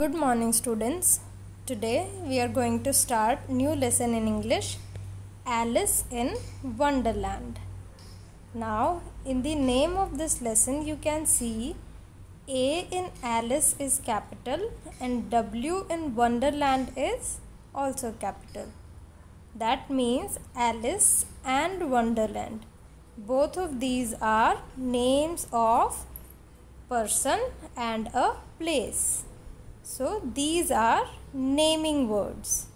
Good morning, students. Today we are going to start new lesson in English, Alice in Wonderland. Now, in the name of this lesson, you can see A in Alice is capital and W in Wonderland is also capital. That means Alice and Wonderland. Both of these are names of person and a place. So these are naming words.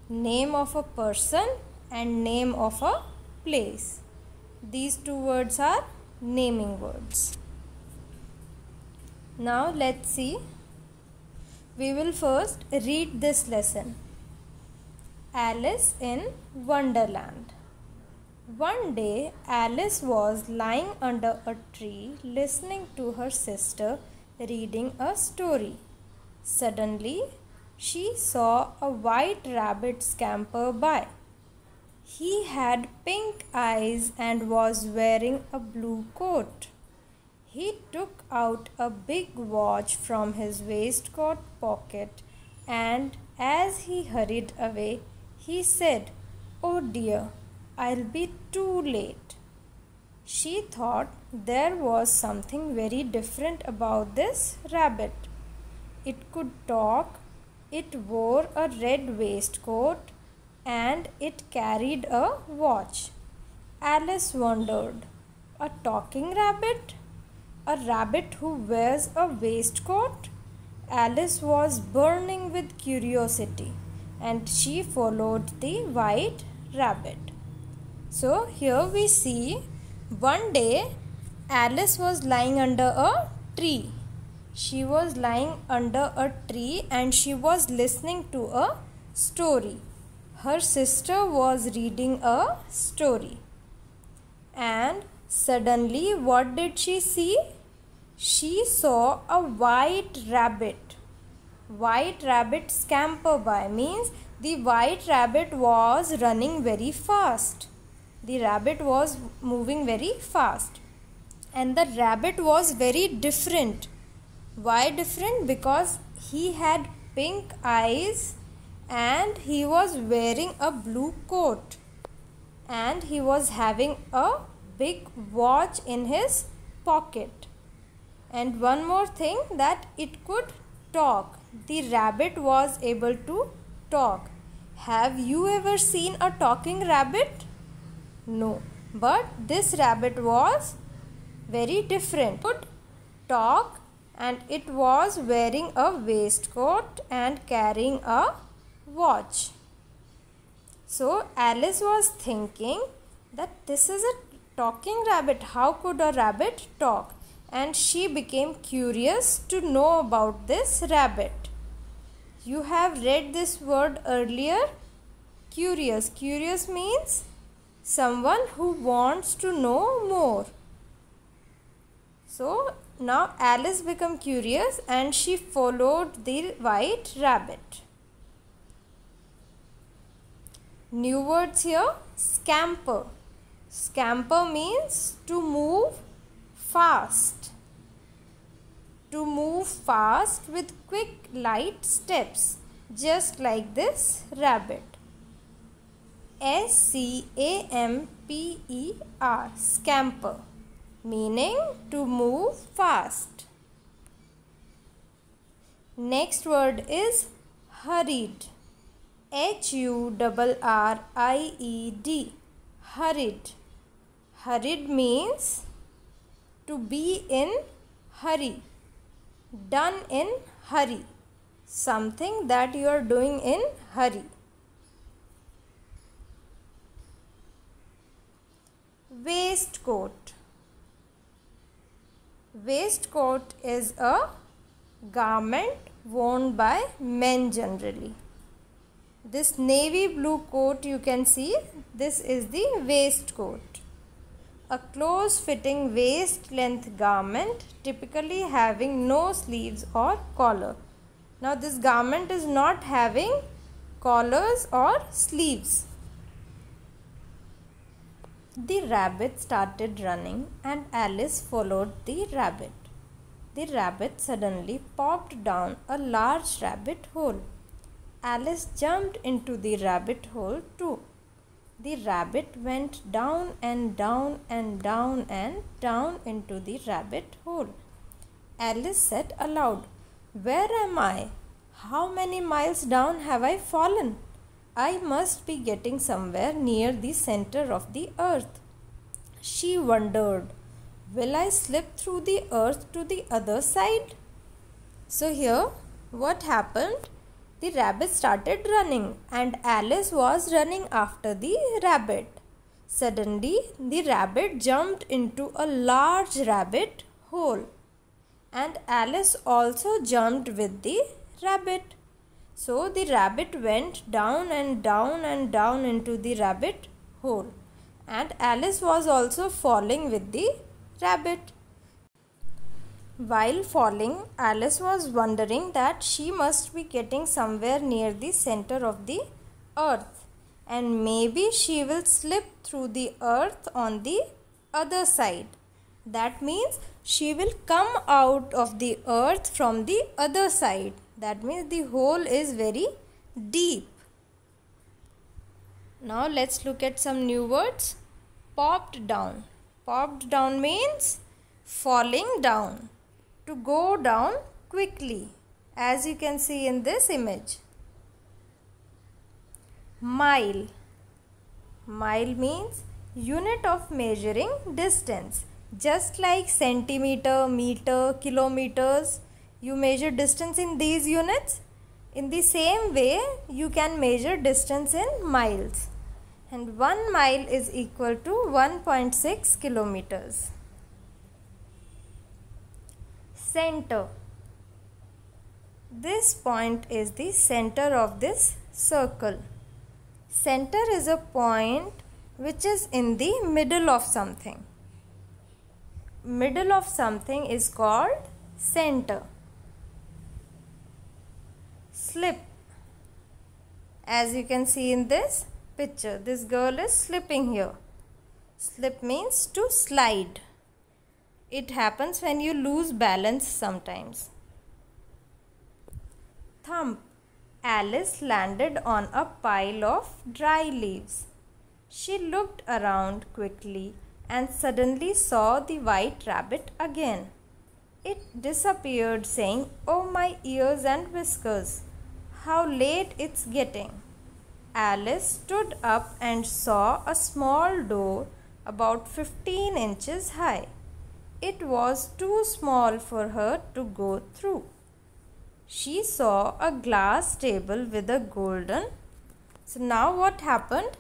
Name of a person and name of a place. These two words are naming words. Now let's see. We will first read this lesson. Alice in Wonderland. One day Alice was lying under a tree listening to her sister reading a story. Suddenly, she saw a white rabbit scamper by. He had pink eyes and was wearing a blue coat. He took out a big watch from his waistcoat pocket and as he hurried away, he said, "Oh dear, I'll be too late." She thought there was something very different about this rabbit. It could talk, it wore a red waistcoat, and it carried a watch. Alice wondered, a talking rabbit? A rabbit who wears a waistcoat? Alice was burning with curiosity and she followed the white rabbit. So here we see one day Alice was lying under a tree. She was lying under a tree and she was listening to a story. Her sister was reading a story. And suddenly, what did she see? She saw a white rabbit. White rabbit scamper by means the white rabbit was running very fast. The rabbit was moving very fast. And the rabbit was very different. Why different? Because he had pink eyes and he was wearing a blue coat and he was having a big watch in his pocket. And one more thing, that it could talk. The rabbit was able to talk. Have you ever seen a talking rabbit? No. But this rabbit was very different. It could talk and it was wearing a waistcoat and carrying a watch. So Alice was thinking that this is a talking rabbit. How could a rabbit talk? And she became curious to know about this rabbit. You have read this word earlier. Curious. Curious means someone who wants to know more. So now Alice became curious and she followed the white rabbit. New words here. Scamper. Scamper means to move fast. To move fast with quick light steps, just like this rabbit. S-C-A-M-P-E-R. Scamper. Meaning to move fast. Next word is hurried. H-U-R-R-I-E-D. Hurried. Hurried means to be in hurry. Done in hurry. Something that you are doing in hurry. Waistcoat. Waistcoat is a garment worn by men generally. This navy blue coat you can see, this is the waistcoat. A close-fitting waist-length garment typically having no sleeves or collar. Now this garment is not having collars or sleeves. The rabbit started running and Alice followed the rabbit. the rabbit suddenly popped down a large rabbit hole. Alice jumped into the rabbit hole too. The rabbit went down and down and down and down into the rabbit hole. Alice said aloud, "Where am I? How many miles down have I fallen? I must be getting somewhere near the center of the earth." She wondered, "Will I slip through the earth to the other side?" So here, what happened? The rabbit started running and Alice was running after the rabbit. Suddenly, the rabbit jumped into a large rabbit hole and Alice also jumped with the rabbit. So the rabbit went down and down and down into the rabbit hole and Alice was also falling with the rabbit. While falling, Alice was wondering that she must be getting somewhere near the center of the earth and maybe she will slip through the earth on the other side. That means she will come out of the earth from the other side. That means the hole is very deep. Now let's look at some new words. Popped down. Popped down means falling down. To go down quickly, as you can see in this image. Mile. Mile means unit of measuring distance. Just like centimeter, meter, kilometers, you measure distance in these units. In the same way, you can measure distance in miles. And 1 mile is equal to 1.6 kilometers. Center. This point is the center of this circle. Center is a point which is in the middle of something. Middle of something is called center. Slip. As you can see in this picture, this girl is slipping here. Slip means to slide. It happens when you lose balance sometimes. Thump. Alice landed on a pile of dry leaves. She looked around quickly and suddenly saw the white rabbit again. It disappeared saying, "Oh, my ears and whiskers, how late it's getting." Alice stood up and saw a small door about 15 inches high. It was too small for her to go through. She saw a glass table with a golden. So now what happened?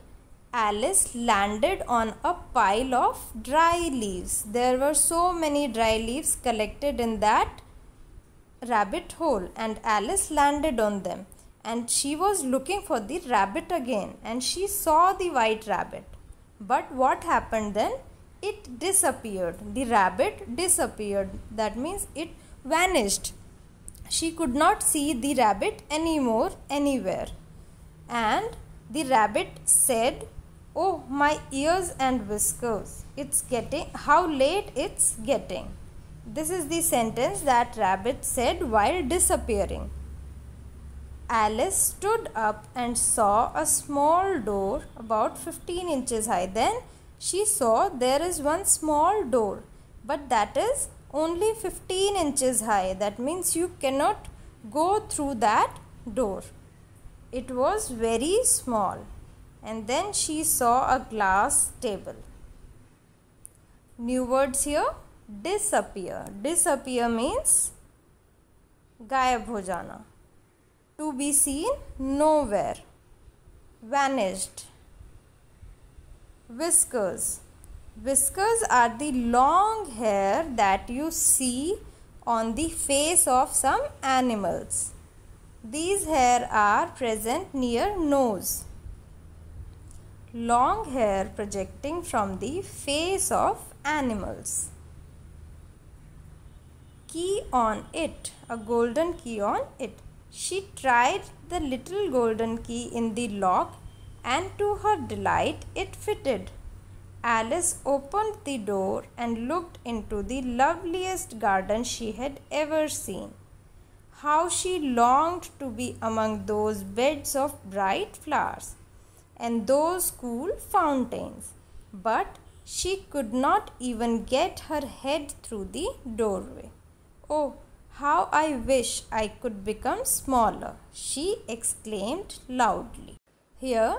Alice landed on a pile of dry leaves. There were so many dry leaves collected in that rabbit hole and Alice landed on them. And she was looking for the rabbit again and she saw the white rabbit. But what happened then? It disappeared. The rabbit disappeared. That means it vanished. She could not see the rabbit anymore anywhere. And the rabbit said, "Oh, my ears and whiskers. It's getting, how late it's getting." This is the sentence that rabbit said while disappearing. Alice stood up and saw a small door about 15 inches high. Then she saw there is one small door, but that is only 15 inches high. That means you cannot go through that door. It was very small. And then she saw a glass table. New words here. Disappear. Disappear means गायब हो जाना. To be seen nowhere. Vanished. Whiskers. Whiskers are the long hair that you see on the face of some animals. These hair are present near nose. Long hair projecting from the face of animals. Key on it. A golden key on it. She tried the little golden key in the lock and to her delight it fitted. Alice opened the door and looked into the loveliest garden she had ever seen. How she longed to be among those beds of bright flowers and those cool fountains, but she could not even get her head through the doorway. "Oh, how I wish I could become smaller," she exclaimed loudly. Here,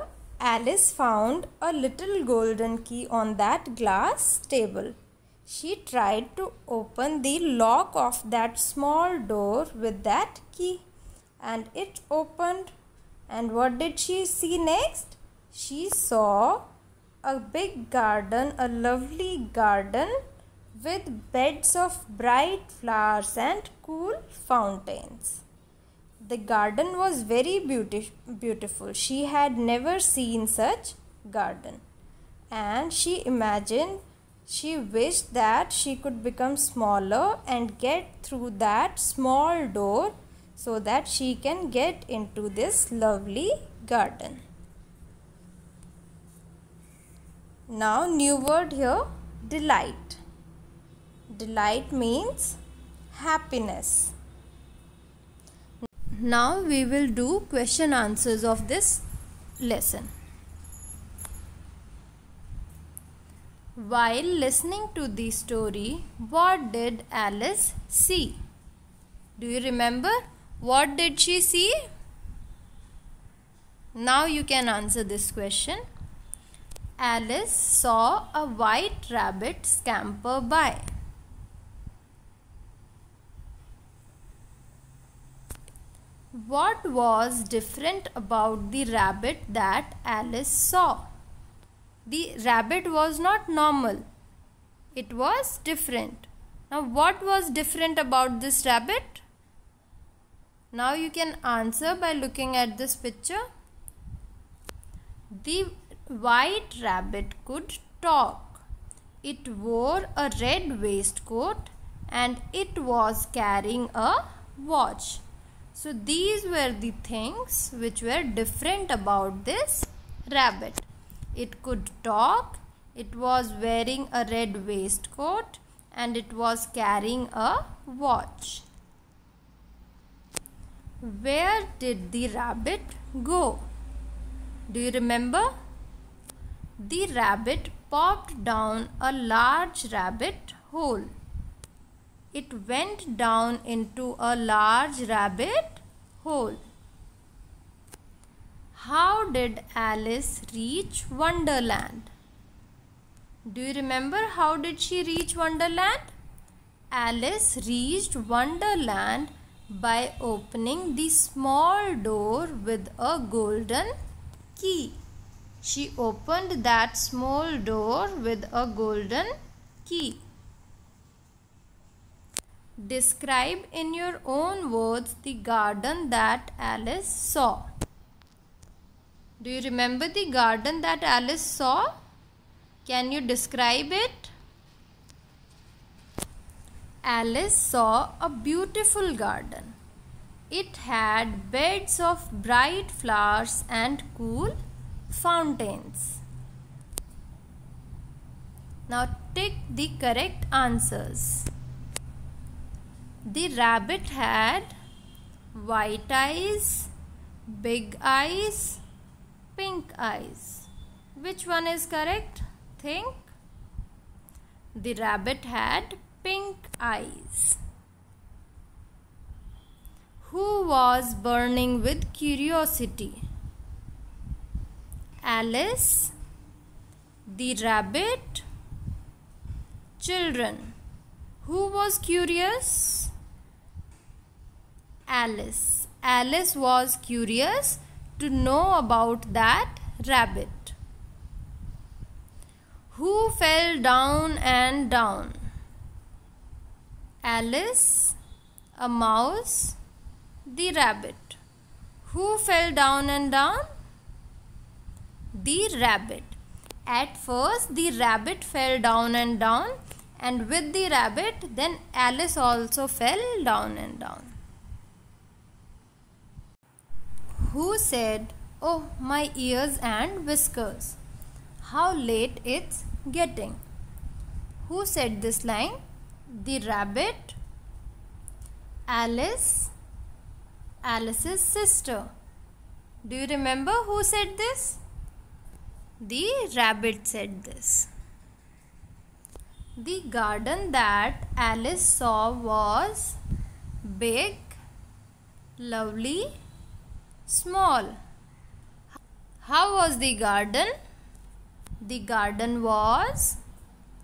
Alice found a little golden key on that glass table. She tried to open the lock of that small door with that key, and it opened. And what did she see next? She saw a big garden, a lovely garden with beds of bright flowers and cool fountains. The garden was very beautiful. She had never seen such garden, and she wished that she could become smaller and get through that small door so that she can get into this lovely garden. Now, new word here, delight. Delight means happiness. Now we will do question answers of this lesson. While listening to the story, what did Alice see? Do you remember? What did she see? Now you can answer this question. Alice saw a white rabbit scamper by. What was different about the rabbit that Alice saw? The rabbit was not normal. It was different. Now, what was different about this rabbit? Now you can answer by looking at this picture. The white rabbit could talk. It wore a red waistcoat and it was carrying a watch. So these were the things which were different about this rabbit. It could talk, it was wearing a red waistcoat, and it was carrying a watch. Where did the rabbit go? Do you remember? The rabbit popped down a large rabbit hole. It went down into a large rabbit hole. How did Alice reach Wonderland? Do you remember how did she reach Wonderland? Alice reached Wonderland by opening the small door with a golden key. She opened that small door with a golden key. Describe in your own words the garden that Alice saw. Do you remember the garden that Alice saw? Can you describe it? Alice saw a beautiful garden. It had beds of bright flowers and cool fountains. Now tick the correct answers. The rabbit had white eyes, big eyes, pink eyes. Which one is correct? Think. The rabbit had pink eyes. Who was burning with curiosity? Alice, the rabbit, children. Who was curious? Alice. Alice was curious to know about that rabbit. Who fell down and down? Alice, a mouse, the rabbit. Who fell down and down? The rabbit. At first, the rabbit fell down and down, and with the rabbit, then Alice also fell down and down. Who said, "Oh, my ears and whiskers, how late it's getting. Who said this line? The rabbit, Alice, Alice's sister. Do you remember who said this? The rabbit said this. The garden that Alice saw was big, lovely, small. How was the garden? The garden was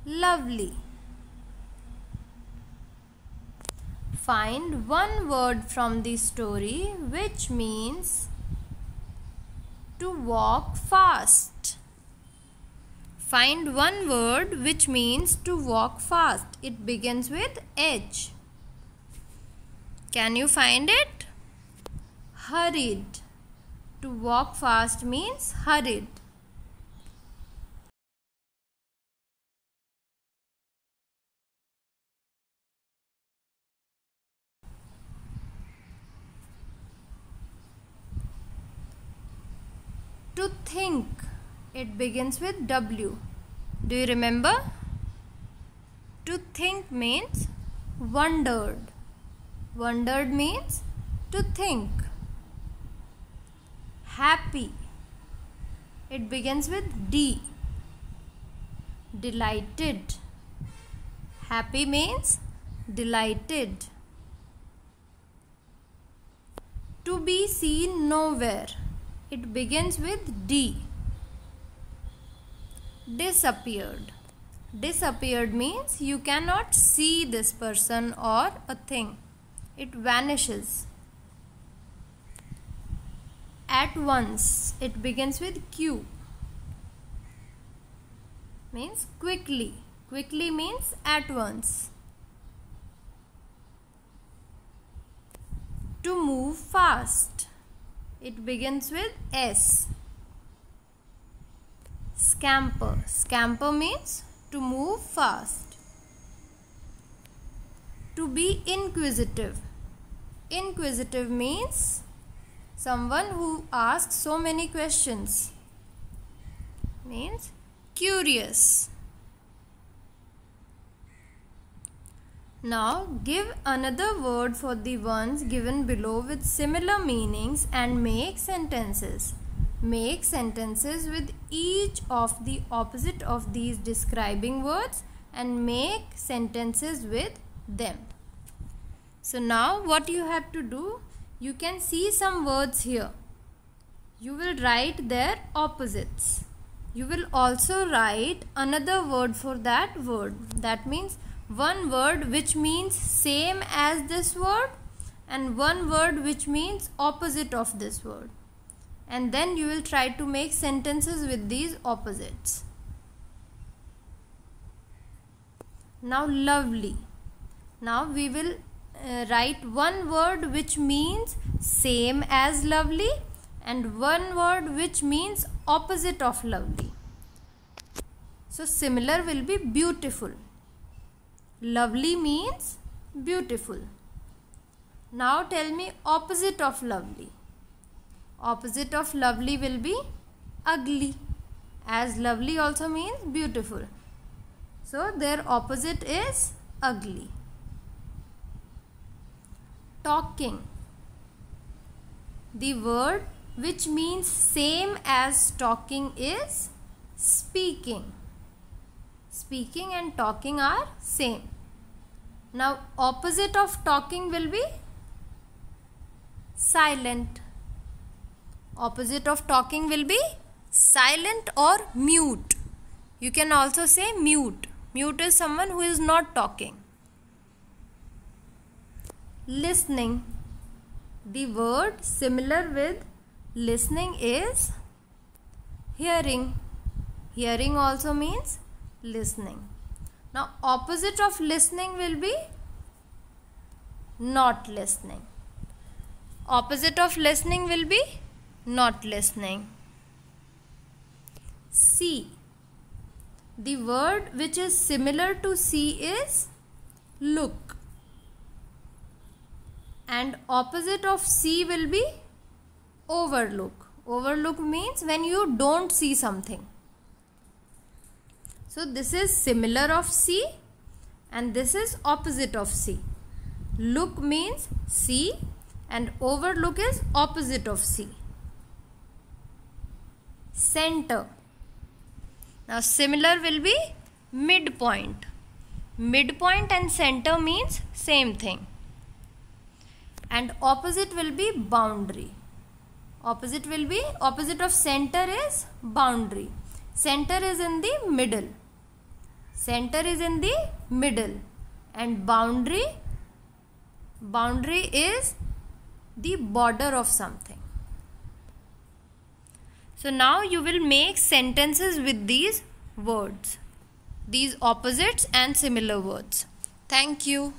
lovely. Find one word from the story which means to walk fast. Find one word which means to walk fast. It begins with H. Can you find it? Hurried. To walk fast means hurried. To think. It begins with W. Do you remember? To think means wondered. Wondered means to think. Happy. It begins with D. Delighted. Happy means delighted. To be seen nowhere. It begins with D. Disappeared. Disappeared means you cannot see this person or a thing. It vanishes. At once. It begins with Q. Means quickly. Quickly means at once. To move fast. It begins with S. Scamper. Scamper means to move fast. To be inquisitive. Inquisitive means someone who asks so many questions. Means curious. Now give another word for the ones given below with similar meanings and make sentences. Make sentences with each of the opposite of these describing words and make sentences with them. So now what you have to do, you can see some words here. You will write their opposites. You will also write another word for that word. That means one word which means same as this word and one word which means opposite of this word. And then you will try to make sentences with these opposites. Now lovely. Now we will write one word which means same as lovely and one word which means opposite of lovely. So similar will be beautiful. Lovely means beautiful. Now tell me opposite of lovely. Opposite of lovely will be ugly, as lovely also means beautiful. So their opposite is ugly. Talking. The word which means same as talking is speaking. Speaking and talking are same. Now opposite of talking will be silent. Opposite of talking will be silent or mute. You can also say mute. Mute is someone who is not talking. Listening. The word similar with listening is hearing. Hearing also means listening. Now opposite of listening will be not listening. Opposite of listening will be not listening. See. The word which is similar to see is look. And opposite of see will be overlook. Overlook means when you don't see something. So this is similar of C and this is opposite of C. Look means C and overlook is opposite of C. Center. Now similar will be midpoint. Midpoint and center means same thing. And opposite will be boundary. Opposite of center is boundary. Center is in the middle. Center is in the middle. And boundary is the border of something. So now you will make sentences with these words, these opposites and similar words. Thank you.